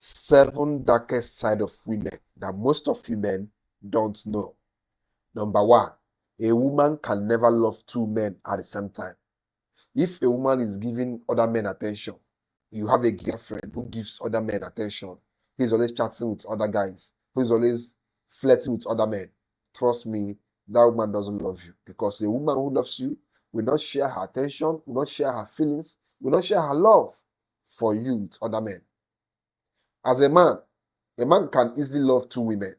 Seven darkest side of women that most of women don't know. Number one, a woman can never love two men at the same time. If a woman is giving other men attention, you have a girlfriend who gives other men attention, who is always chatting with other guys, who is always flirting with other men. Trust me, that woman doesn't love you, because a woman who loves you will not share her attention, will not share her feelings, will not share her love for you with other men. As a man can easily love two women,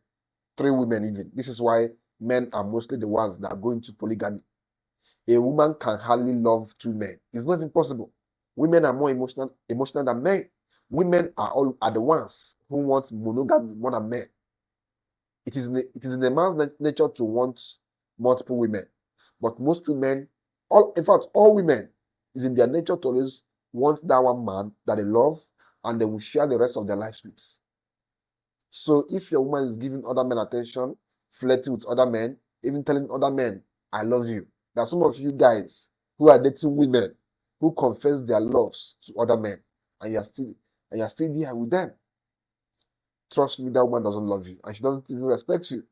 three women even. This is why men are mostly the ones that are going to polygamy. A woman can hardly love two men. It's not even possible. Women are more emotional than men. Women are the ones who want monogamy more than men. It is in a man's nature to want multiple women, but most women, all women, is in their nature to always want that one man that they love and they will share the rest of their lives with. So if your woman is giving other men attention, flirting with other men, even telling other men, I love you. There are some of you guys who are dating women who confess their loves to other men, and you're still there with them. Trust me, that woman doesn't love you, and she doesn't even respect you.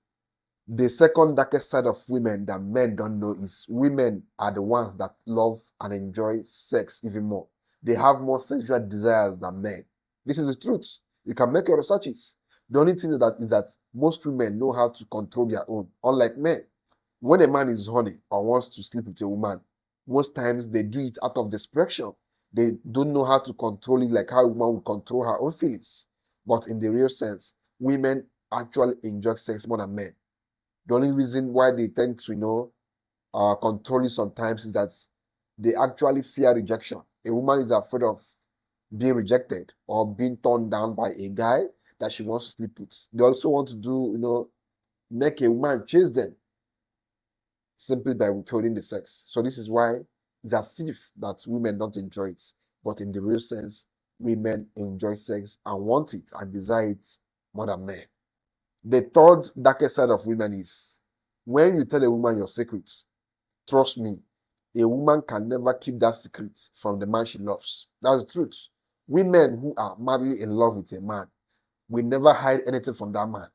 The second darkest side of women that men don't know is women are the ones that love and enjoy sex even more. They have more sexual desires than men. This is the truth. You can make your researches. The only thing is that most women know how to control their own, unlike men. When a man is horny or wants to sleep with a woman, most times they do it out of desperation. They don't know how to control it like how a woman will control her own feelings. But in the real sense, women actually enjoy sex more than men. The only reason why they tend to, control it sometimes is that they actually fear rejection. A woman is afraid of being rejected or being turned down by a guy that she wants to sleep with. They also want to make a woman chase them simply by withholding the sex. So this is why it's as if that women don't enjoy it. But in the real sense, women enjoy sex and want it and desire it more than men. The third darkest side of women is when you tell a woman your secrets. Trust me, a woman can never keep that secret from the man she loves. That's the truth. Women who are madly in love with a man will never hide anything from that man.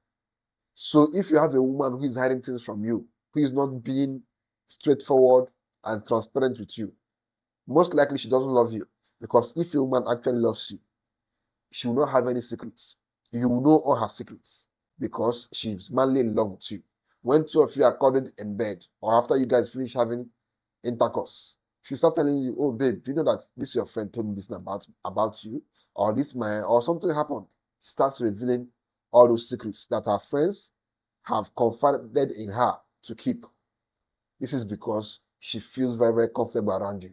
So if you have a woman who is hiding things from you, who is not being straightforward and transparent with you, most likely she doesn't love you. Because if a woman actually loves you, she will not have any secrets. You will know all her secrets because she's madly in love with you. When two of you are cuddled in bed or after you guys finish having intercourse, she'll start telling you, oh babe, do you know that this your friend told me this about you? Or this man, or something happened. She starts revealing all those secrets that her friends have confided in her to keep. This is because she feels very, very comfortable around you.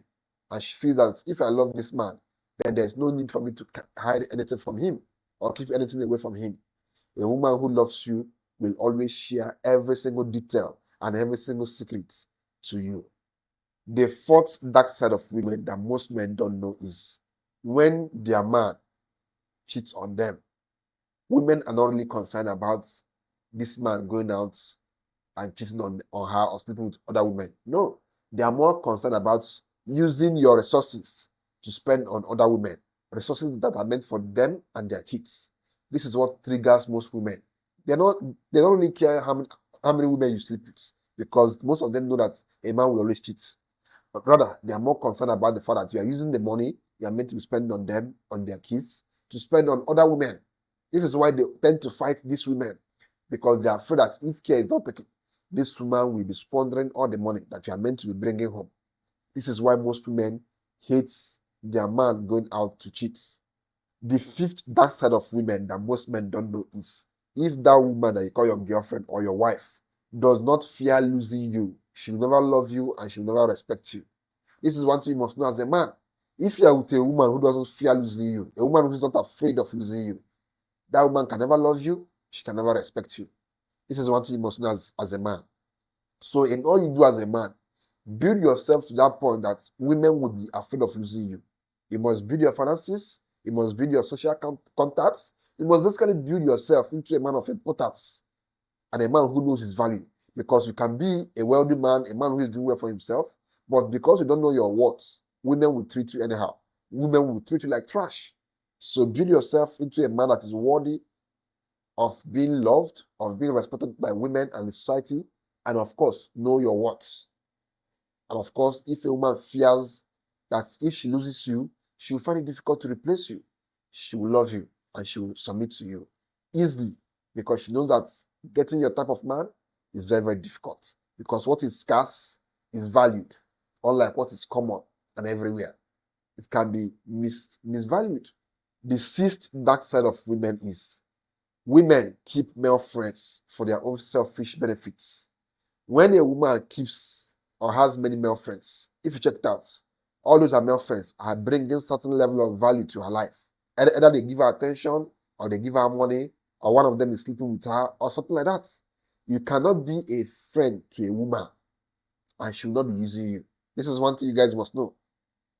And she feels that if I love this man, then there's no need for me to hide anything from him or keep anything away from him. A woman who loves you will always share every single detail and every single secret to you. The fourth dark side of women that most men don't know is when their man cheats on them. Women are not really concerned about this man going out and cheating on her or sleeping with other women. No, they are more concerned about using your resources to spend on other women, resources that are meant for them and their kids. This is what triggers most women. They don't really care how many women you sleep with, because most of them know that a man will always cheat. But rather, they are more concerned about the fact that you are using the money you are meant to spend on them, on their kids, to spend on other women. This is why they tend to fight these women, because they are afraid that if care is not taken, this woman will be squandering all the money that you are meant to be bringing home. This is why most women hate their man going out to cheat. The fifth dark side of women that most men don't know is if that woman that you call your girlfriend or your wife does not fear losing you, she will never love you and she will never respect you. This is one thing you must know as a man. If you are with a woman who doesn't fear losing you, a woman who is not afraid of losing you, that woman can never love you, she can never respect you. This is one thing you must know as a man. So in all you do as a man, build yourself to that point that women would be afraid of losing you. You must build your finances. You must build your social contacts. You must basically build yourself into a man of importance and a man who knows his value. Because you can be a wealthy man, a man who is doing well for himself, but because you don't know your worth, women will treat you anyhow. Women will treat you like trash. So build yourself into a man that is worthy of being loved, of being respected by women and the society, and of course, know your worth. And of course, if a woman fears that if she loses you, she will find it difficult to replace you, she will love you and she will submit to you easily, because she knows that getting your type of man is very, very difficult, because what is scarce is valued, unlike what is common and everywhere. It can be misvalued. The sixth dark side of women is women keep male friends for their own selfish benefits. When a woman keeps or has many male friends, if you check it out, all those are male friends are bringing certain level of value to her life. Either they give her attention, or they give her money, or one of them is sleeping with her, or something like that. You cannot be a friend to a woman and she will not be using you. This is one thing you guys must know.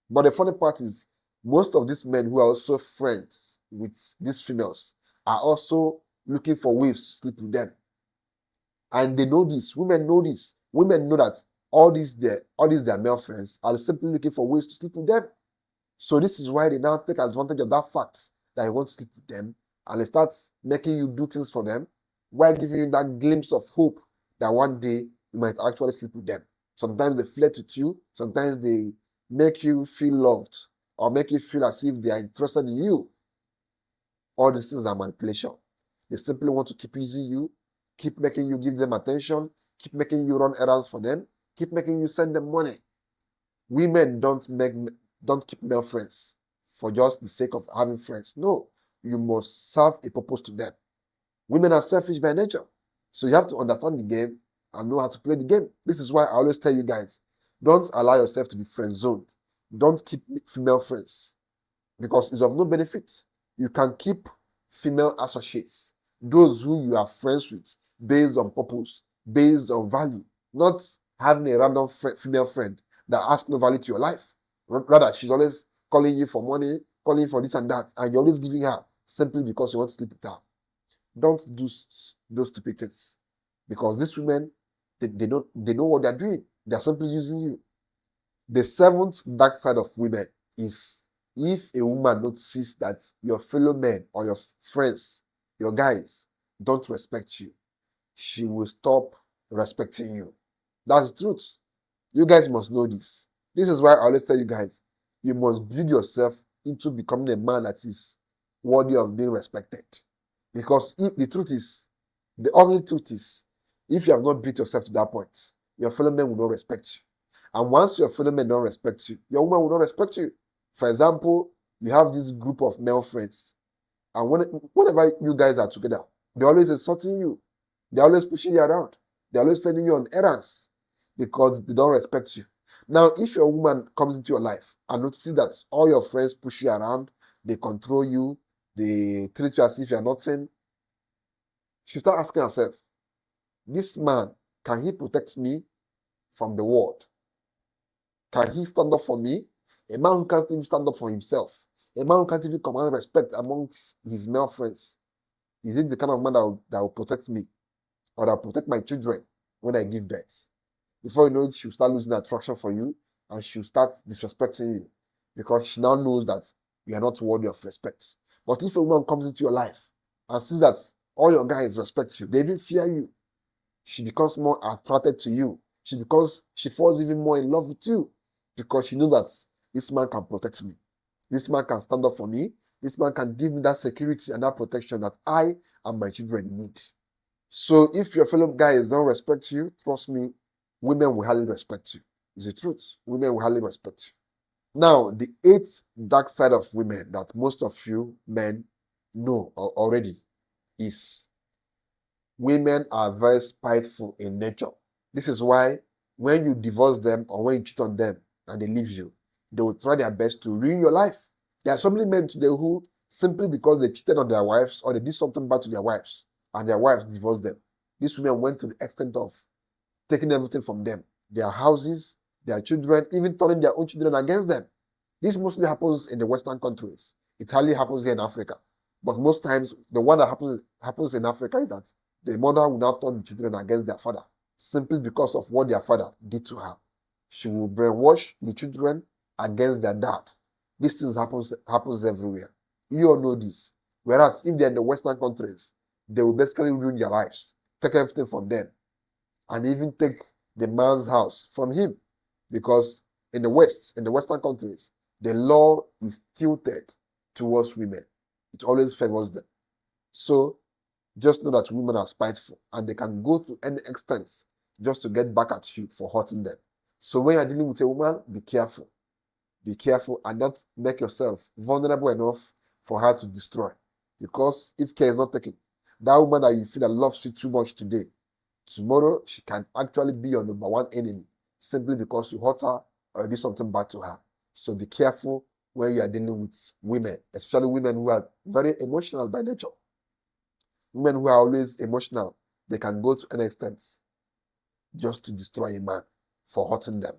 But the funny part is, most of these men who are also friends with these females are also looking for ways to sleep with them. And they know this. Women know this. Women know that all these their male friends are simply looking for ways to sleep with them. So this is why they now take advantage of that fact that you want to sleep with them, and they start making you do things for them, while giving you that glimpse of hope that one day you might actually sleep with them. Sometimes they flirt with you. Sometimes they make you feel loved, or make you feel as if they are interested in you. All these things are manipulation. They simply want to keep using you, keep making you give them attention, keep making you run errands for them, keep making you send them money. Women don't keep male friends for just the sake of having friends. No, you must serve a purpose to them. Women are selfish by nature, so you have to understand the game and know how to play the game. This is why I always tell you guys, don't allow yourself to be friend zoned. Don't keep female friends, because it's of no benefit. You can keep female associates, those who you are friends with based on purpose, based on value, not having a random female friend that has no value to your life. Rather, she's always calling you for money, calling you for this and that, and you're always giving her simply because you want to sleep with her. Don't do those stupid things, because these women, they know what they're doing. They're simply using you. The seventh dark side of women is, if a woman notices that your fellow men or your friends, your guys, don't respect you, she will stop respecting you. That's the truth. You guys must know this. This is why I always tell you guys, you must build yourself into becoming a man that is worthy of being respected. Because the only truth is, if you have not built yourself to that point, your fellow men will not respect you. And once your fellow men don't respect you, your woman will not respect you. For example, you have this group of male friends, and whenever you guys are together, they're always insulting you. They're always pushing you around. They're always sending you on errands because they don't respect you. Now, if your woman comes into your life and notices that all your friends push you around, they control you, they treat you as if you're nothing, she start asking herself, this man, can he protect me from the world? Can he stand up for me? A man who can't even stand up for himself. A man who can't even command respect amongst his male friends. Is it the kind of man that will protect me, or that will protect my children when I give birth? Before you know it, she'll start losing attraction for you, and she'll start disrespecting you, because she now knows that you are not worthy of respect. But if a woman comes into your life and sees that all your guys respect you, they even fear you, she becomes more attracted to you. She falls even more in love with you, because she knows that this man can protect me. This man can stand up for me. This man can give me that security and that protection that I and my children need. So if your fellow guys don't respect you, trust me, women will hardly respect you. It's the truth. Women will hardly respect you. Now, the eighth dark side of women that most of you men know already is, women are very spiteful in nature. This is why when you divorce them or when you cheat on them and they leave you, they will try their best to ruin your life. There are so many men today who, simply because they cheated on their wives or they did something bad to their wives and their wives divorced them, these women went to the extent of taking everything from them, their houses, their children, even turning their own children against them. This mostly happens in the Western countries. It hardly happens here in Africa. But most times, the one that happens in Africa is that the mother will now turn the children against their father, simply because of what their father did to her. She will brainwash the children against their dad. These things happens everywhere. You all know this. Whereas if they're in the Western countries, they will basically ruin their lives, take everything from them, and even take the man's house from him. Because in the West, in the Western countries, the law is tilted towards women. It always favors them. So just know that women are spiteful and they can go to any extent just to get back at you for hurting them. So when you're dealing with a woman, be careful. Be careful and not make yourself vulnerable enough for her to destroy. Because if care is not taken, that woman that you feel that loves you too much today, tomorrow she can actually be your number one enemy simply because you hurt her or do something bad to her. So be careful when you are dealing with women, especially women who are very emotional by nature. Women who are always emotional, they can go to an extent just to destroy a man for hurting them.